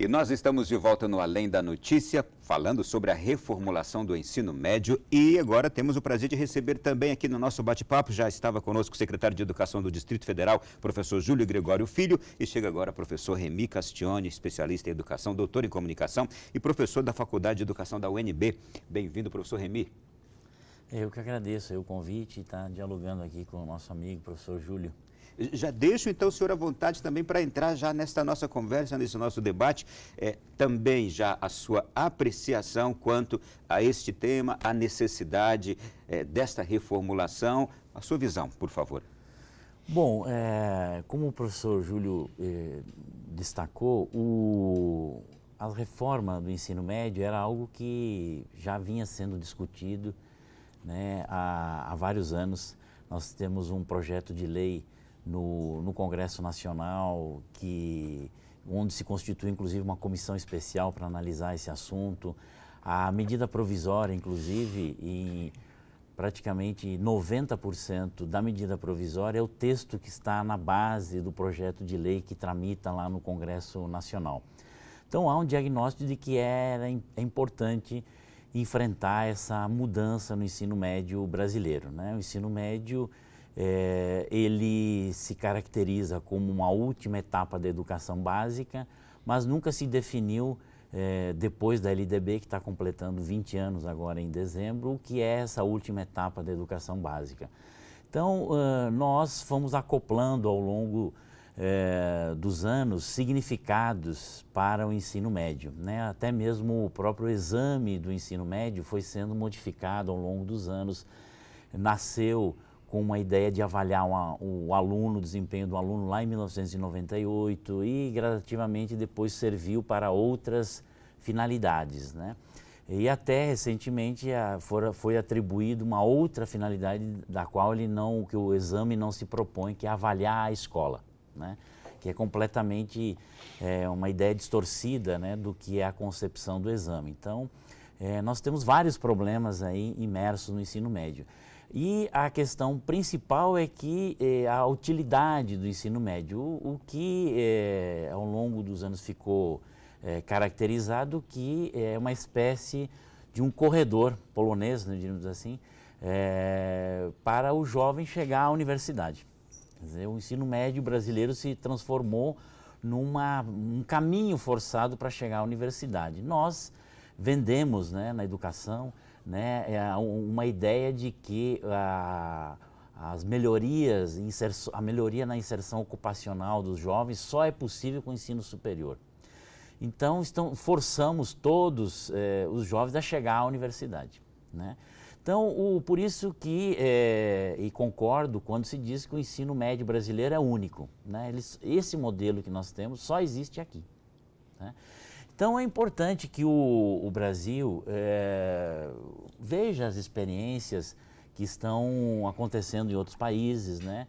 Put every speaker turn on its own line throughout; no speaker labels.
E nós estamos de volta no Além da Notícia, falando sobre a reformulação do ensino médio. E agora temos o prazer de receber também aqui no nosso bate-papo, já estava conosco o secretário de Educação do Distrito Federal, professor Júlio Gregório Filho, e chega agora o professor Remy Castione, especialista em educação, doutor em comunicação e professor da Faculdade de Educação da UNB. Bem-vindo, professor Remy.
Eu que agradeço o convite e estar dialogando aqui com o nosso amigo, professor Júlio.
Já deixo, então, o senhor à vontade também para entrar já nesta nossa conversa, nesse nosso debate, também já a sua apreciação quanto a este tema, a necessidade desta reformulação, a sua visão, por favor.
Bom, como o professor Júlio destacou, a reforma do ensino médio era algo que já vinha sendo discutido, né, há vários anos. Nós temos um projeto de lei no Congresso Nacional, onde se constitui inclusive uma comissão especial para analisar esse assunto. A medida provisória, inclusive, em praticamente 90% da medida provisória é o texto que está na base do projeto de lei que tramita lá no Congresso Nacional. Então há um diagnóstico de que é importante enfrentar essa mudança no ensino médio brasileiro, né? O ensino médio ele se caracteriza como uma última etapa da educação básica, mas nunca se definiu, depois da LDB, que está completando 20 anos agora em dezembro, o que é essa última etapa da educação básica. Então, nós fomos acoplando ao longo dos anos significados para o ensino médio, né? Até mesmo o próprio exame do ensino médio foi sendo modificado ao longo dos anos. Nasceu com uma ideia de avaliar o desempenho do aluno lá em 1998 e gradativamente depois serviu para outras finalidades, né? E até recentemente foi atribuído uma outra finalidade da qual que o exame não se propõe, que é avaliar a escola, né? Que é completamente uma ideia distorcida, né, do que é a concepção do exame. Então, nós temos vários problemas aí imersos no ensino médio. E a questão principal é que a utilidade do ensino médio, o que ao longo dos anos ficou caracterizado, que é uma espécie de um corredor polonês, né, diríamos assim, para o jovem chegar à universidade. Quer dizer, o ensino médio brasileiro se transformou num caminho forçado para chegar à universidade. Nós vendemos, né, na educação, né, uma ideia de que a melhoria na inserção ocupacional dos jovens só é possível com o ensino superior. Então, forçamos todos os jovens a chegar à universidade, né? Então, por isso que, e concordo quando se diz que o ensino médio brasileiro é único, né? Esse modelo que nós temos só existe aqui, né? Então é importante que o Brasil veja as experiências que estão acontecendo em outros países, né?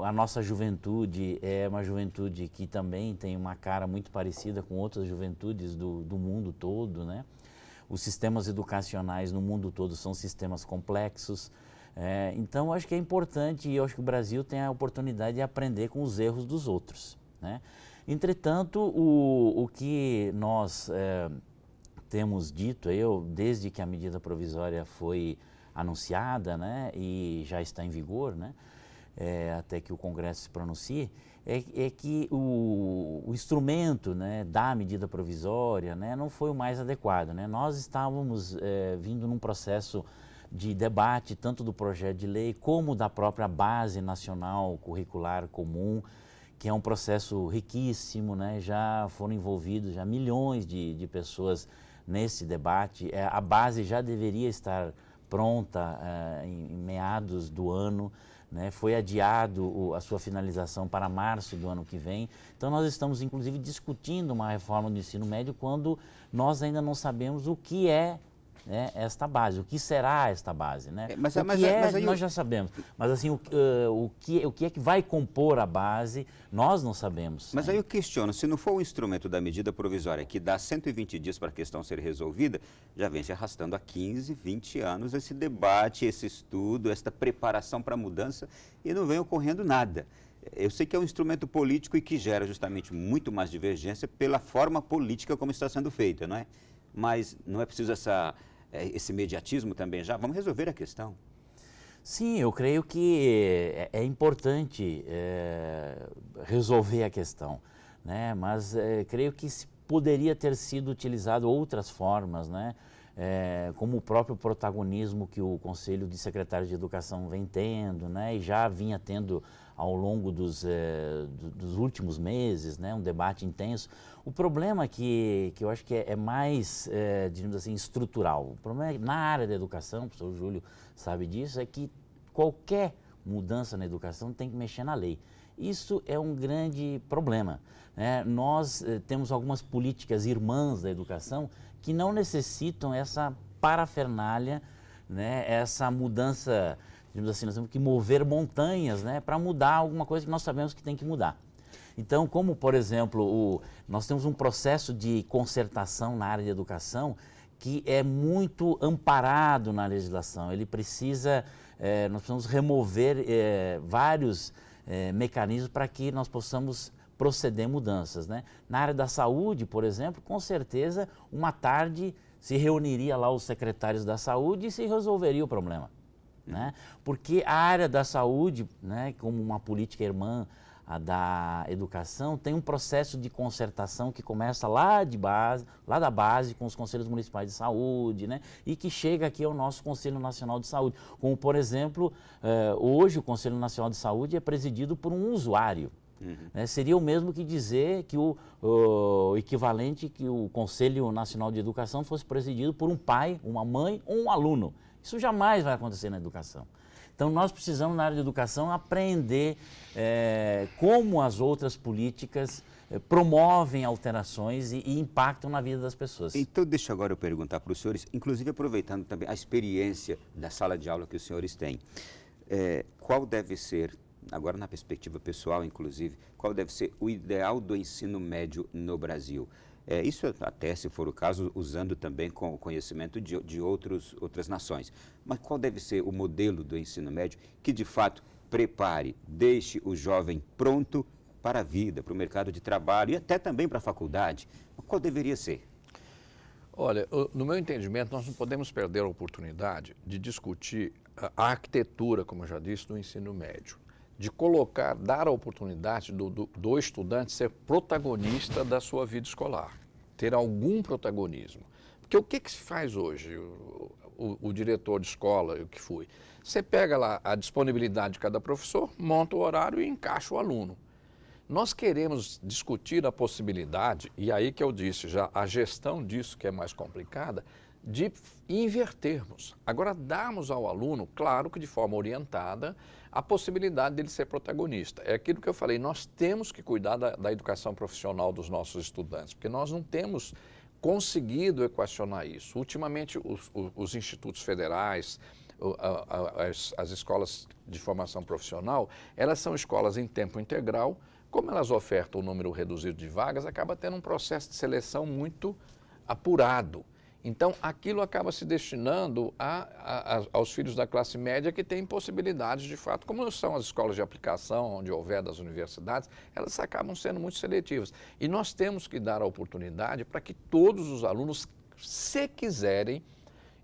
A nossa juventude é uma juventude que também tem uma cara muito parecida com outras juventudes do mundo todo, né? Os sistemas educacionais no mundo todo são sistemas complexos. Então acho que é importante, e eu acho que o Brasil tem a oportunidade de aprender com os erros dos outros, né? Entretanto, o que nós temos dito, desde que a medida provisória foi anunciada, né, e já está em vigor, né, até que o Congresso se pronuncie, é que o instrumento, né, da medida provisória, né, não foi o mais adequado, né? Nós estávamos vindo num processo de debate, tanto do projeto de lei como da própria Base Nacional Curricular Comum, que é um processo riquíssimo, né? Já foram envolvidos milhões de pessoas nesse debate. A base já deveria estar pronta em meados do ano, né? Foi adiado a sua finalização para março do ano que vem. Então nós estamos inclusive discutindo uma reforma do ensino médio quando nós ainda não sabemos o que é, né, esta base, o que será esta base, né? Mas nós já sabemos, mas assim, o que é que vai compor a base, nós não sabemos.
Mas aí eu questiono, se não for o instrumento da medida provisória que dá 120 dias para a questão ser resolvida, já vem se arrastando há 15, 20 anos esse debate, esse estudo, esta preparação para a mudança e não vem ocorrendo nada. Eu sei que é um instrumento político e que gera justamente muito mais divergência pela forma política como está sendo feita, não é? Mas não é preciso esse imediatismo também já? Vamos resolver a questão.
Sim, eu creio que é importante resolver a questão, né? Mas creio que poderia ter sido utilizado outras formas, né? Como o próprio protagonismo que o Conselho de Secretários de Educação vem tendo, né? E já vinha tendo ao longo dos últimos meses, né? Um debate intenso. O problema que eu acho que é mais, digamos assim, estrutural. O problema é na área da educação, o professor Júlio sabe disso, é que qualquer mudança na educação tem que mexer na lei. Isso é um grande problema, né? Nós temos algumas políticas irmãs da educação que não necessitam essa parafernália, né? Essa mudança, digamos assim, nós temos que mover montanhas, né? Para mudar alguma coisa que nós sabemos que tem que mudar. Então, como, por exemplo, nós temos um processo de concertação na área de educação que é muito amparado na legislação. Ele precisa, nós precisamos remover vários mecanismos para que nós possamos proceder mudanças, né? Na área da saúde, por exemplo, com certeza, uma tarde se reuniria lá os secretários da saúde e se resolveria o problema, né? Porque a área da saúde, né, como uma política irmã da educação, tem um processo de concertação que começa lá da base com os conselhos municipais de saúde, né, e que chega aqui ao nosso Conselho Nacional de Saúde. Como, por exemplo, hoje o Conselho Nacional de Saúde é presidido por um usuário. Né? Seria o mesmo que dizer que o equivalente que o Conselho Nacional de Educação fosse presidido por um pai, uma mãe ou um aluno. Isso jamais vai acontecer na educação. Então, nós precisamos, na área de educação, aprender como as outras políticas promovem alterações e impactam na vida das pessoas.
Então, deixa agora eu perguntar para os senhores, inclusive aproveitando também a experiência da sala de aula que os senhores têm. Qual deve ser, agora na perspectiva pessoal, inclusive, qual deve ser o ideal do ensino médio no Brasil? Isso até, se for o caso, usando também com o conhecimento de outras nações. Mas qual deve ser o modelo do ensino médio que, de fato, prepare, deixe o jovem pronto para a vida, para o mercado de trabalho e até também para a faculdade? Qual deveria ser?
Olha, no meu entendimento, nós não podemos perder a oportunidade de discutir a arquitetura, como eu já disse, do ensino médio. De dar a oportunidade do estudante ser protagonista da sua vida escolar, ter algum protagonismo. Porque o que se faz hoje, o diretor de escola, eu que fui, você pega lá a disponibilidade de cada professor, monta o horário e encaixa o aluno. Nós queremos discutir a possibilidade, e aí que eu disse já, a gestão disso que é mais complicada, de invertermos. Agora, darmos ao aluno, claro que de forma orientada, a possibilidade dele ser protagonista. É aquilo que eu falei, nós temos que cuidar da educação profissional dos nossos estudantes, porque nós não temos conseguido equacionar isso. Ultimamente, os institutos federais, as escolas de formação profissional, elas são escolas em tempo integral. Como elas ofertam um número reduzido de vagas, acaba tendo um processo de seleção muito apurado. Então, aquilo acaba se destinando aos filhos da classe média que têm possibilidades, de fato, como são as escolas de aplicação, onde houver das universidades, elas acabam sendo muito seletivas. E nós temos que dar a oportunidade para que todos os alunos, se quiserem,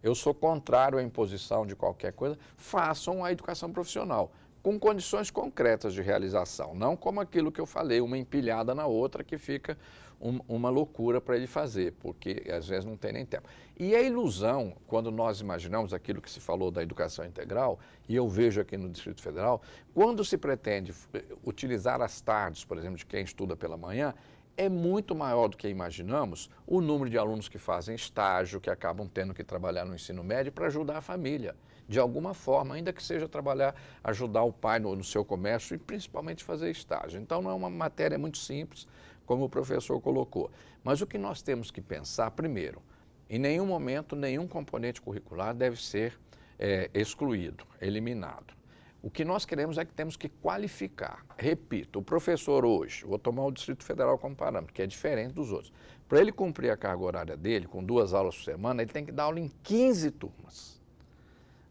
eu sou contrário à imposição de qualquer coisa, façam a educação profissional, com condições concretas de realização, não como aquilo que eu falei, uma empilhada na outra que fica uma loucura para ele fazer, porque às vezes não tem nem tempo. E a ilusão, quando nós imaginamos aquilo que se falou da educação integral, e eu vejo aqui no Distrito Federal, quando se pretende utilizar as tardes, por exemplo, de quem estuda pela manhã, é muito maior do que imaginamos o número de alunos que fazem estágio, que acabam tendo que trabalhar no ensino médio para ajudar a família, de alguma forma, ainda que seja ajudar o pai no seu comércio e principalmente fazer estágio. Então não é uma matéria muito simples, como o professor colocou. Mas o que nós temos que pensar, primeiro, em nenhum momento, nenhum componente curricular deve ser excluído, eliminado. O que nós queremos é que temos que qualificar. Repito, o professor hoje, vou tomar o Distrito Federal como parâmetro, que é diferente dos outros. Para ele cumprir a carga horária dele, com 2 aulas por semana, ele tem que dar aula em 15 turmas.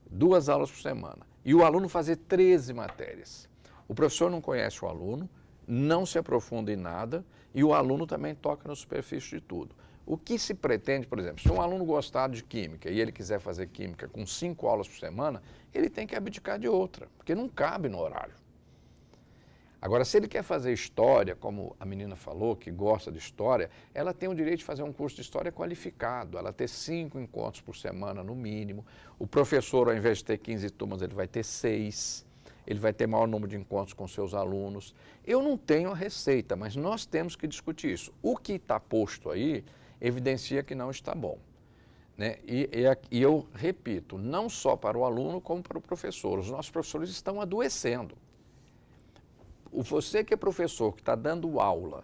2 aulas por semana. E o aluno fazer 13 matérias. O professor não conhece o aluno, não se aprofunda em nada e o aluno também toca na superfície de tudo. O que se pretende, por exemplo, se um aluno gostar de química e ele quiser fazer química com 5 aulas por semana, ele tem que abdicar de outra, porque não cabe no horário. Agora, se ele quer fazer história, como a menina falou, que gosta de história, ela tem o direito de fazer um curso de história qualificado, ela ter 5 encontros por semana no mínimo. O professor, ao invés de ter 15 turmas, ele vai ter 6. Ele vai ter maior número de encontros com seus alunos. Eu não tenho a receita, mas nós temos que discutir isso. O que está posto aí evidencia que não está bom. Né? E eu repito, não só para o aluno, como para o professor. Os nossos professores estão adoecendo. Você que é professor, que está dando aula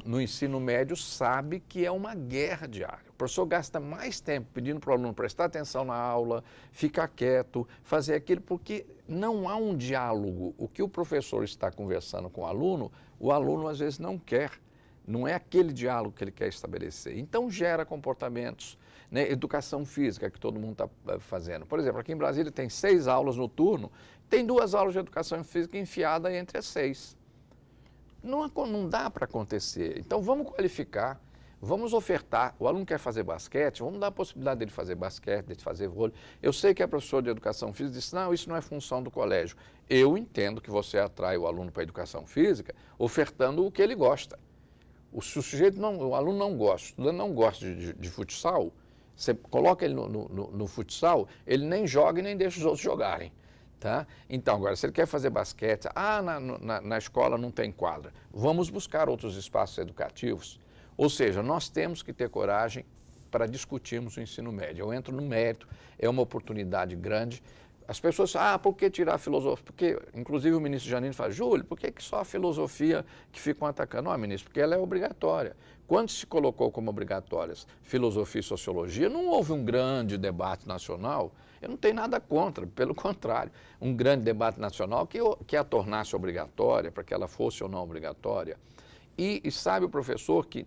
no ensino médio, sabe que é uma guerra diária. O professor gasta mais tempo pedindo para o aluno prestar atenção na aula, ficar quieto, fazer aquilo, porque não há um diálogo. O que o professor está conversando com o aluno às vezes não quer. Não é aquele diálogo que ele quer estabelecer. Então gera comportamentos, né? Educação física que todo mundo está fazendo. Por exemplo, aqui em Brasília tem 6 aulas no turno, tem 2 aulas de educação física enfiadas entre as 6. Não dá para acontecer. Então vamos qualificar, vamos ofertar. O aluno quer fazer basquete, vamos dar a possibilidade dele fazer basquete, dele fazer vôlei. Eu sei que a professora de educação física disse, não, isso não é função do colégio. Eu entendo que você atrai o aluno para a educação física ofertando o que ele gosta. O aluno não gosta, o estudante não gosta de futsal, você coloca ele no futsal, ele nem joga e nem deixa os outros jogarem. Tá? Então, agora, se ele quer fazer basquete, na escola não tem quadra, vamos buscar outros espaços educativos. Ou seja, nós temos que ter coragem para discutirmos o ensino médio. Eu entro no mérito, é uma oportunidade grande. As pessoas falam, por que tirar a filosofia? Porque, inclusive, o ministro Janine fala, Júlio, por que só a filosofia que ficam atacando? Não, ministro, porque ela é obrigatória. Quando se colocou como obrigatórias filosofia e sociologia, não houve um grande debate nacional. Eu não tenho nada contra, pelo contrário, um grande debate nacional que a tornasse obrigatória, para que ela fosse ou não obrigatória. E sabe o professor que,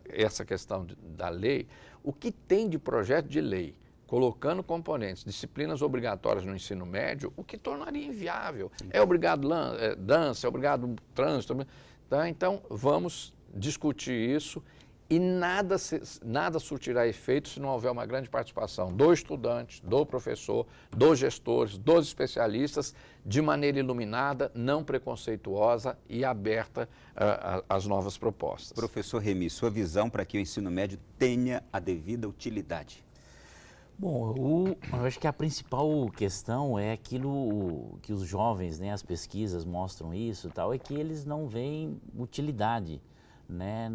essa questão da lei, o que tem de projeto de lei, colocando componentes, disciplinas obrigatórias no ensino médio, o que tornaria inviável. É obrigado dança, é obrigado trânsito. Tá? Então, vamos discutir isso e nada surtirá efeito se não houver uma grande participação do estudante, do professor, dos gestores, dos especialistas, de maneira iluminada, não preconceituosa e aberta às novas propostas.
Professor Remy, sua visão para que o ensino médio tenha a devida utilidade?
Bom, eu acho que a principal questão é aquilo que os jovens, né, as pesquisas mostram isso, tal, é que eles não veem utilidade, né,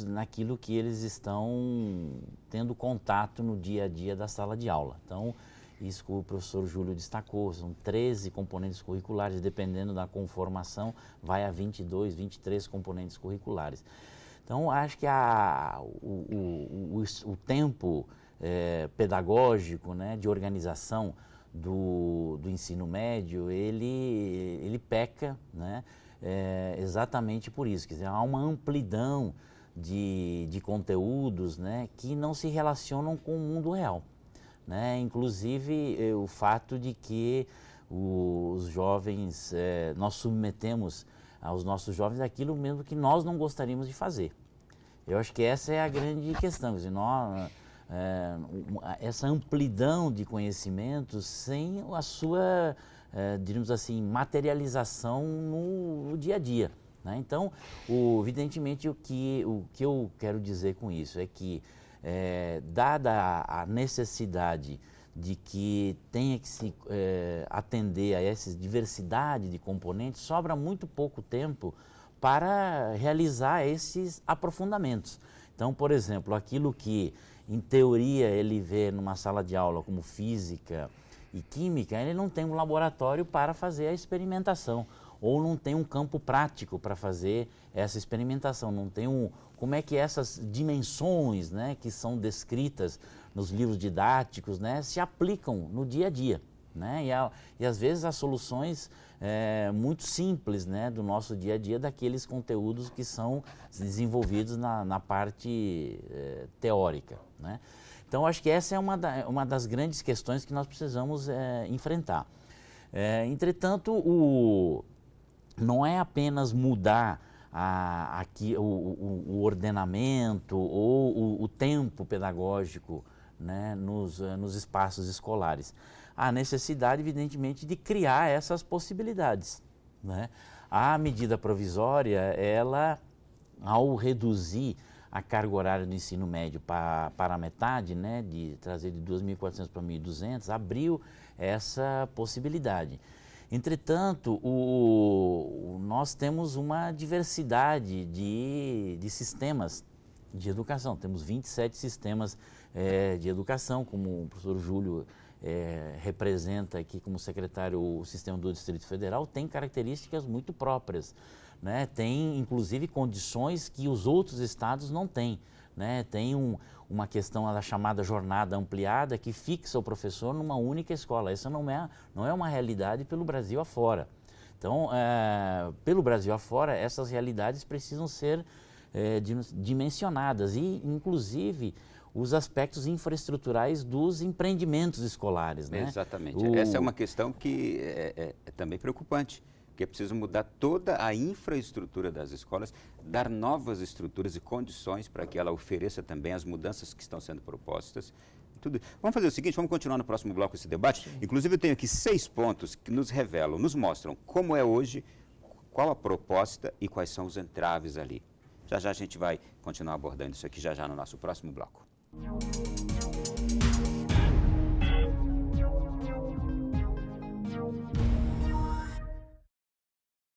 naquilo que eles estão tendo contato no dia a dia da sala de aula. Então, isso que o professor Júlio destacou, são 13 componentes curriculares, dependendo da conformação, vai a 22, 23 componentes curriculares. Então, acho que o tempo pedagógico, né, de organização do ensino médio, ele peca, né, exatamente por isso. Quer dizer, há uma amplidão de conteúdos, né, que não se relacionam com o mundo real. Né? Inclusive, o fato de que os jovens, nós submetemos aos nossos jovens aquilo mesmo que nós não gostaríamos de fazer. Eu acho que essa é a grande questão. Quer dizer, essa amplidão de conhecimentos sem a sua, diríamos assim, materialização no dia a dia. Né? Então, evidentemente, o que eu quero dizer com isso é que, dada a necessidade de que tenha que se atender a essa diversidade de componentes, sobra muito pouco tempo para realizar esses aprofundamentos. Então, por exemplo, aquilo que em teoria ele vê numa sala de aula como física e química, ele não tem um laboratório para fazer a experimentação, ou não tem um campo prático para fazer essa experimentação, não tem como é que essas dimensões, né, que são descritas nos livros didáticos, né, se aplicam no dia a dia. Né? E às vezes as soluções muito simples, né, do nosso dia a dia, daqueles conteúdos que são desenvolvidos na parte teórica. Né? Então, acho que essa é uma das grandes questões que nós precisamos enfrentar. Entretanto, não é apenas mudar aqui o ordenamento ou o tempo pedagógico, né, nos espaços escolares. Há necessidade, evidentemente, de criar essas possibilidades, né? A medida provisória, ela, ao reduzir a carga horária do ensino médio para a metade, né, de trazer de 2.400 para 1.200, abriu essa possibilidade. Entretanto, nós temos uma diversidade de sistemas de educação. Temos 27 sistemas de educação, como o professor Júlio representa aqui como secretário o sistema do Distrito Federal, tem características muito próprias, né? Tem, inclusive, condições que os outros estados não têm, né? Tem uma questão da chamada jornada ampliada que fixa o professor numa única escola. Essa não é uma realidade pelo Brasil afora. Então, pelo Brasil afora, essas realidades precisam ser dimensionadas e, inclusive, os aspectos infraestruturais dos empreendimentos escolares, né?
Exatamente. Essa é uma questão que é também preocupante, porque é preciso mudar toda a infraestrutura das escolas, dar novas estruturas e condições para que ela ofereça também as mudanças que estão sendo propostas. Tudo. Vamos fazer o seguinte, vamos continuar no próximo bloco esse debate. Sim. Inclusive, eu tenho aqui 6 pontos que nos revelam, nos mostram como é hoje, qual a proposta e quais são os entraves ali. Já já a gente vai continuar abordando isso aqui, já no nosso próximo bloco.